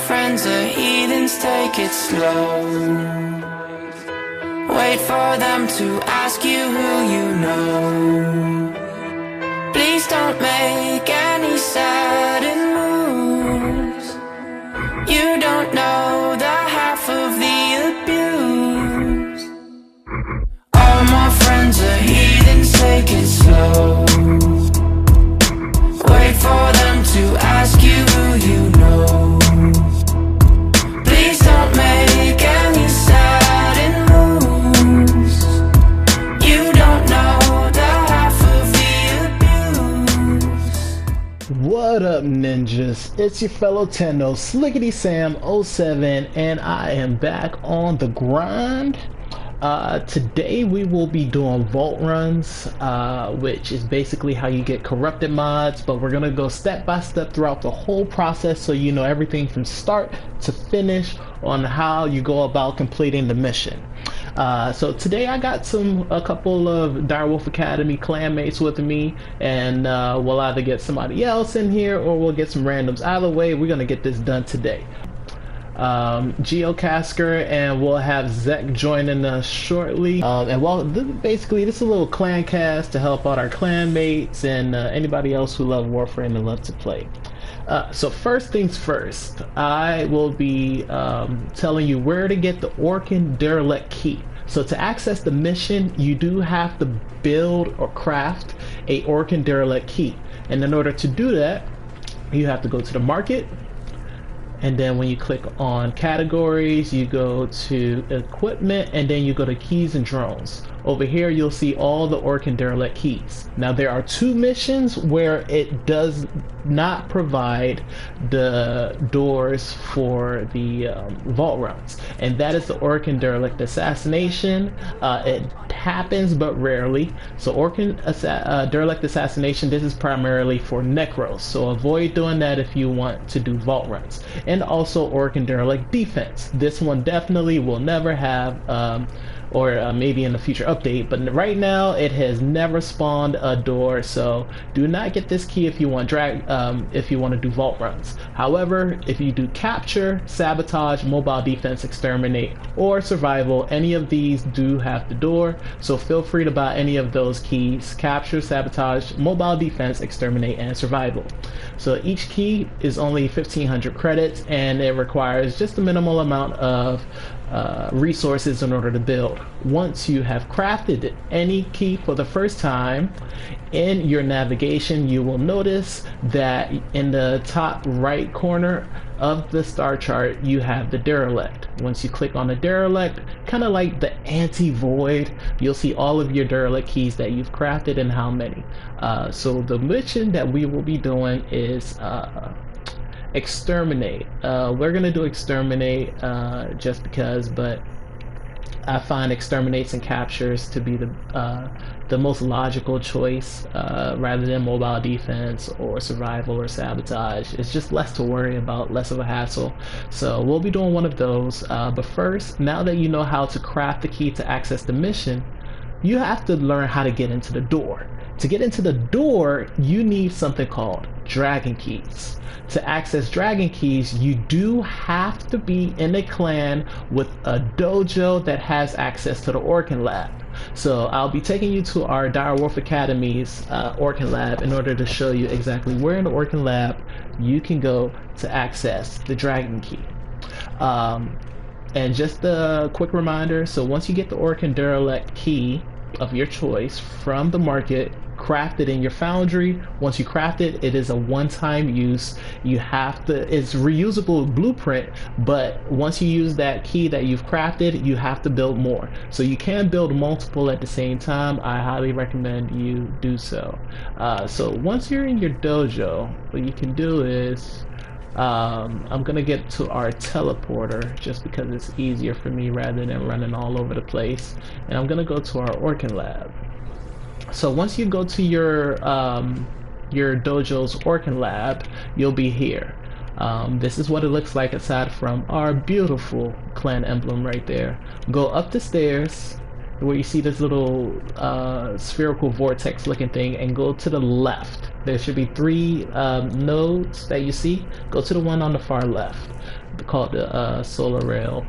friends are heathens, take it slow. Wait for them to ask you who you know. Please don't make any sudden moves. You don't know the half of the abuse. All my friends are heathens, take it slow. Wait for them to ask you who you know. Please don't make any sudden moves. You don't know the half of the abuse. What up, ninjas? It's your fellow Tenno, Slickety Sam 07, and I am back on the grind. Today we will be doing vault runs, which is basically how you get corrupted mods, but we're gonna go step by step throughout the whole process so you know everything from start to finish on how you go about completing the mission. So today I got a couple of Direwolf Academy clanmates with me, and we'll either get somebody else in here or we'll get some randoms. Either way, we're gonna get this done today. Geocasker, and we'll have Zek joining us shortly. And while basically this is a little clan cast to help out our clanmates and anybody else who love Warframe and love to play. So first things first, I will be telling you where to get the Orokin derelict key. So to access the mission, you do have to build or craft a Orokin derelict key, and in order to do that, you have to go to the market. And then when you click on categories, you go to equipment, and then you go to keys and drones. Over here you'll see all the Orokin derelict keys. Now there are two missions where it does not provide the doors for the vault runs, and that is the Orokin derelict assassination. It happens but rarely. So Orokin derelict assassination, this is primarily for necros, so avoid doing that if you want to do vault runs. And also Orokin derelict defense, this one definitely will never have or maybe in a future update, but right now it has never spawned a door, so do not get this key if you want if you want to do vault runs. However, if you do capture, sabotage, mobile defense, exterminate, or survival, any of these do have the door, so feel free to buy any of those keys: capture, sabotage, mobile defense, exterminate, and survival. So each key is only 1500 credits, and it requires just a minimal amount of resources in order to build. Once you have crafted any key for the first time, in your navigation you will notice that in the top right corner of the star chart you have the derelict. Once you click on the derelict, kind of like the anti-void, you'll see all of your derelict keys that you've crafted and how many. So the mission that we will be doing is exterminate. We're gonna do exterminate just because, but I find exterminates and captures to be the most logical choice rather than mobile defense or survival or sabotage. It's just less to worry about, less of a hassle. So we'll be doing one of those. But first, now that you know how to craft the key to access the mission, you have to learn how to get into the door. To get into the door, you need something called dragon keys. To access dragon keys, you do have to be in a clan with a dojo that has access to the Orokin lab. So I'll be taking you to our Direwolf Academy's Orokin lab in order to show you exactly where in the Orokin lab you can go to access the dragon key. And just a quick reminder, so once you get the Orokin derelict key of your choice from the market, craft it in your foundry. Once you craft it, it is a one-time use. You have to, it's reusable blueprint, but once you use that key that you've crafted, you have to build more. So you can build multiple at the same time. I highly recommend you do so. So once you're in your dojo, what you can do is I'm gonna get to our teleporter just because it's easier for me rather than running all over the place, and I'm gonna go to our Orokin lab. So once you go to your dojo's Orokin lab, you'll be here. This is what it looks like aside from our beautiful clan emblem right there. Go up the stairs, where you see this little spherical vortex looking thing, and go to the left. There should be three nodes that you see. Go to the one on the far left, called the solar rail,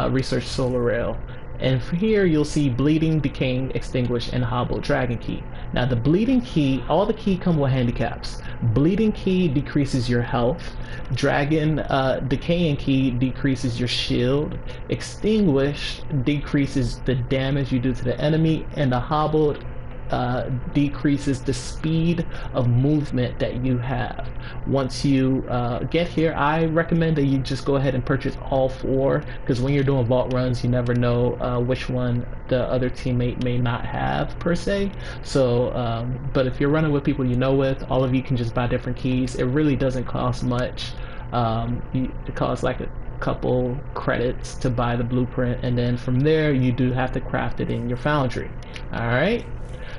research solar rail. And for here you'll see bleeding, decaying, extinguished, and hobbled dragon key. Now the bleeding key, all the key come with handicaps. Bleeding key decreases your health. Dragon decaying key decreases your shield. Extinguished decreases the damage you do to the enemy, and the hobbled decreases the speed of movement that you have. Once you get here, I recommend that you just go ahead and purchase all four, because when you're doing vault runs, you never know which one the other teammate may not have per se. So but if you're running with people you know with, all of you can just buy different keys. It really doesn't cost much. It costs like a couple credits to buy the blueprint, and then from there you do have to craft it in your foundry. All right,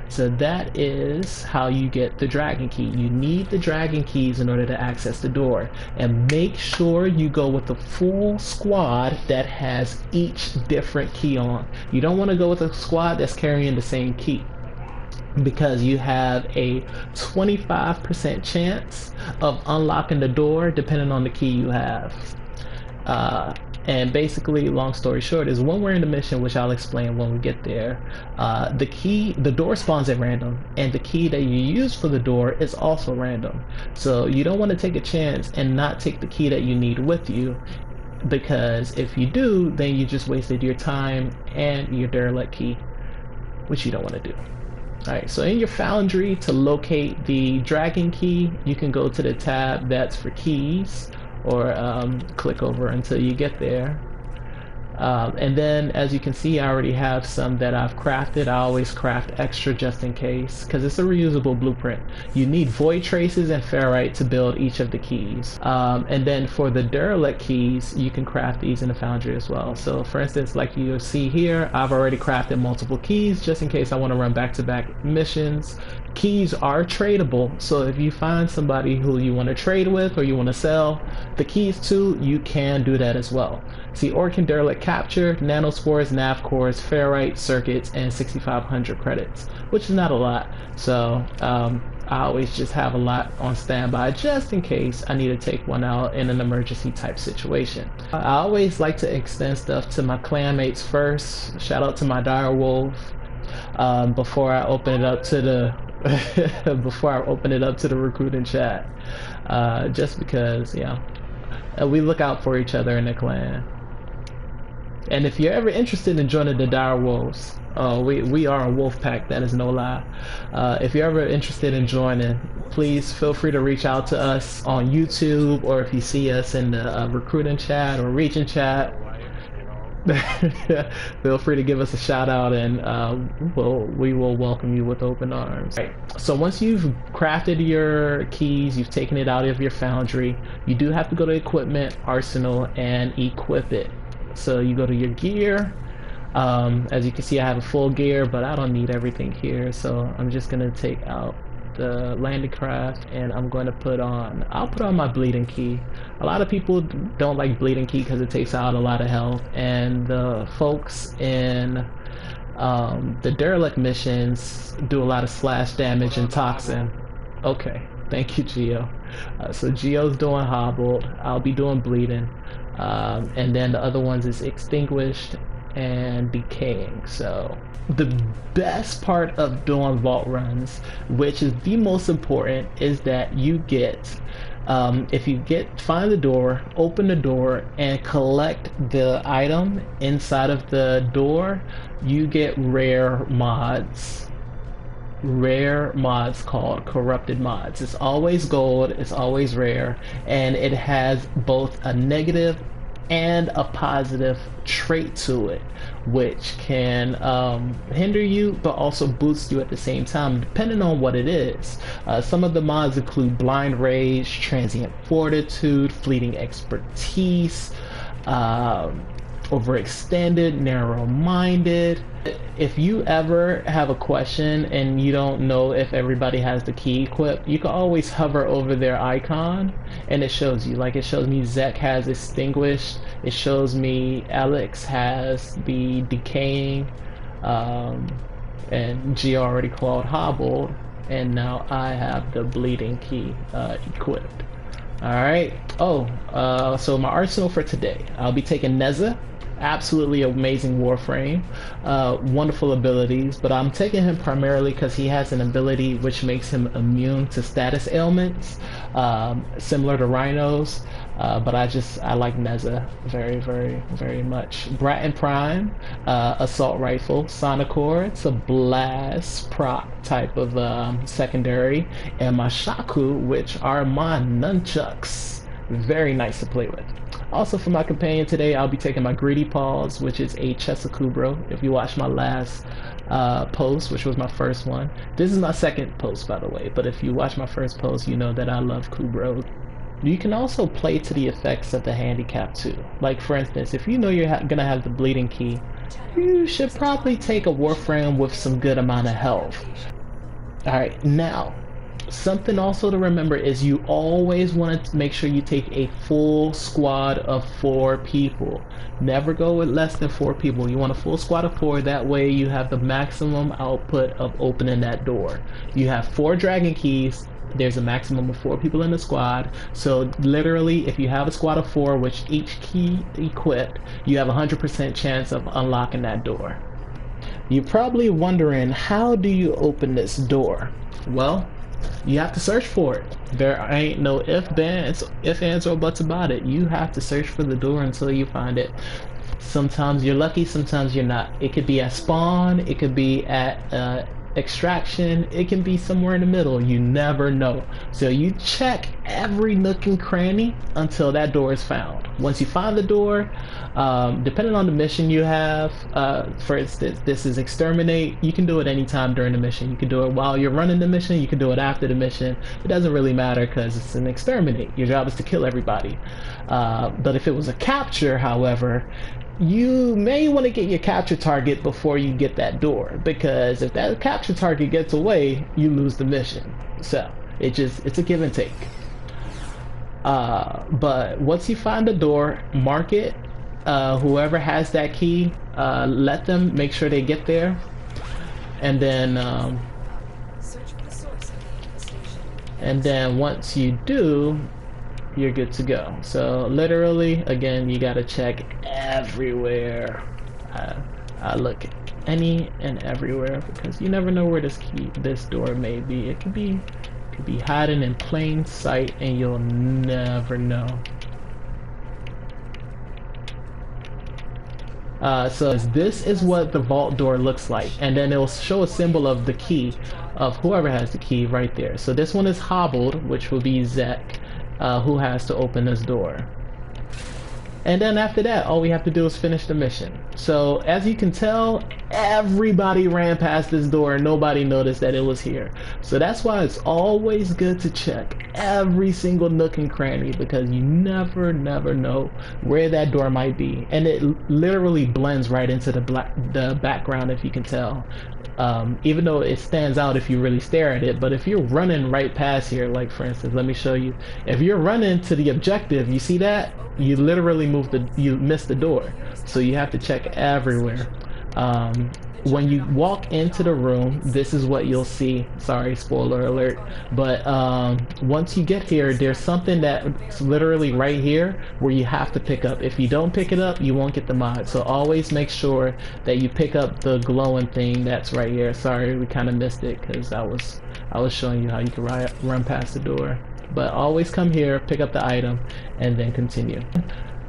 so that is how you get the dragon key. You need the dragon keys in order to access the door, and make sure you go with the full squad that has each different key on. You don't want to go with a squad that's carrying the same key, because you have a 25% chance of unlocking the door depending on the key you have. And basically, long story short, is when we're in the mission, which I'll explain when we get there, the door spawns at random, and the key that you use for the door is also random. So you don't want to take a chance and not take the key that you need with you, because if you do, then you just wasted your time and your derelict key, which you don't want to do. Alright, so in your foundry, to locate the dragon key, you can go to the tab that's for keys, or click over until you get there. And then, as you can see, I already have some that I've crafted. I always craft extra just in case, because it's a reusable blueprint. You need void traces and ferrite to build each of the keys. And then for the derelict keys, you can craft these in the foundry as well. So for instance, like you see here, I've already crafted multiple keys just in case I want to run back-to-back missions. Keys are tradable, so if you find somebody who you want to trade with or you want to sell the keys to, you can do that as well. See, Orokin derelict capture, nanospores, nav cores, ferrite, circuits, and 6,500 credits, which is not a lot. So I always just have a lot on standby just in case I need to take one out in an emergency type situation. I always like to extend stuff to my clanmates first. Shout out to my direwolf before I open it up to the before I open it up to the recruiting chat, just because, you know, we look out for each other in the clan. And if you're ever interested in joining the dire wolves, we are a wolf pack, that is no lie. If you're ever interested in joining, please feel free to reach out to us on YouTube, or if you see us in the recruiting chat or region chat, feel free to give us a shout out, and we will welcome you with open arms. Right. So once you've crafted your keys, you've taken it out of your foundry, you do have to go to equipment, arsenal, and equip it. So you go to your gear. As you can see, I have a full gear, but I don't need everything here, so I'm just gonna take out the landing craft, and I'm going to I'll put on my bleeding key. A lot of people don't like bleeding key because it takes out a lot of health, and the folks in the derelict missions do a lot of slash damage and toxin. Okay, thank you, Geo. So Geo's doing hobbled, I'll be doing bleeding, and then the other ones is extinguished and decaying. So the best part of doing vault runs, which is the most important, is that you get if you find the door, open the door, and collect the item inside of the door, you get rare mods called corrupted mods. It's always gold, it's always rare, and it has both a negative and a positive trait to it, which can hinder you but also boost you at the same time, depending on what it is. Some of the mods include blind rage, transient fortitude, fleeting expertise, overextended, narrow-minded. If you ever have a question and you don't know if everybody has the key equipped, you can always hover over their icon and it shows you. Like, it shows me Zek has extinguished, it shows me Alex has the decaying, And G already called hobbled, and now I have the bleeding key equipped. Alright, so my arsenal for today, I'll be taking Neza. Absolutely amazing Warframe, wonderful abilities, but I'm taking him primarily because he has an ability which makes him immune to status ailments, similar to Rhinos, but I like Neza very much. Bratton Prime, assault rifle, Sonicor, it's a blast proc type of secondary, and my Shaku, which are my nunchucks, very nice to play with. Also for my companion today, I'll be taking my Greedy Paws, which is a Chesakubro. If you watched my last post, which was my first one, this is my second post by the way, but if you watch my first post, you know that I love Kubro. You can also play to the effects of the handicap too. Like for instance, if you know you're gonna have the bleeding key, you should probably take a Warframe with some good amount of health. Alright, now, something also to remember is you always want to make sure you take a full squad of 4 people. Never go with less than 4 people. You want a full squad of 4, that way you have the maximum output of opening that door. You have 4 dragon keys, there's a maximum of 4 people in the squad, so literally if you have a squad of 4 with each key equipped, you have a 100% chance of unlocking that door. You're probably wondering, how do you open this door? Well, you have to search for it. There ain't no ifs, ands, or buts about it. You have to search for the door until you find it. Sometimes you're lucky, sometimes you're not. It could be at spawn, it could be at extraction, it can be somewhere in the middle. You never know. So you check every nook and cranny until that door is found. Once you find the door, depending on the mission you have, for instance, this is exterminate. You can do it anytime during the mission. You can do it while you're running the mission, you can do it after the mission. It doesn't really matter because it's an exterminate. Your job is to kill everybody. But if it was a capture, however, you may want to get your capture target before you get that door, because if that capture target gets away, you lose the mission. So it's a give and take. But once you find the door, mark it. Whoever has that key, let them make sure they get there, and then once you do, you're good to go. So literally, again, you gotta check everywhere. I look any and everywhere, because you never know where this door may be. It could be hiding in plain sight, and you'll never know. So this is what the vault door looks like, and then it'll show a symbol of the key of whoever has the key right there. So this one is hobbled, which will be Zek, who has to open this door. And then after that, all we have to do is finish the mission. So as you can tell, everybody ran past this door and nobody noticed that it was here. So that's why it's always good to check every single nook and cranny, because you never know where that door might be. And it literally blends right into the background, if you can tell. Even though it stands out if you really stare at it, but if you're running right past here, like for instance, let me show you. If you're running to the objective, you see that? You literally missed the door. So you have to check everywhere. When you walk into the room, this is what you'll see. Sorry, spoiler alert. But once you get here, there's something that's literally right here where you have to pick up. If you don't pick it up, you won't get the mod. So always make sure that you pick up the glowing thing that's right here. Sorry, we kind of missed it because I was showing you how you can run past the door. But always come here, pick up the item, and then continue.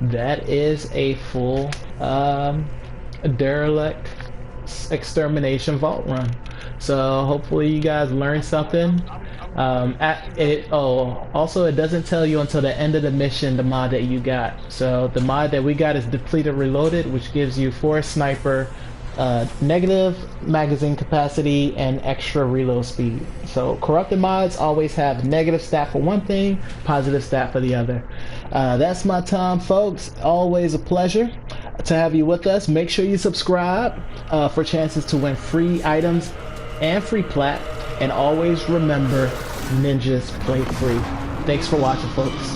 That is a full derelict extermination vault run. So hopefully you guys learned something. Also it doesn't tell you until the end of the mission the mod that you got. So the mod that we got is depleted reloaded, which gives you 4 sniper, negative magazine capacity, and extra reload speed. So corrupted mods always have negative stat for one thing, positive stat for the other. That's my time, folks. Always a pleasure to have you with us. Make sure you subscribe for chances to win free items and free plat, and always remember, ninjas play free. Thanks for watching, folks.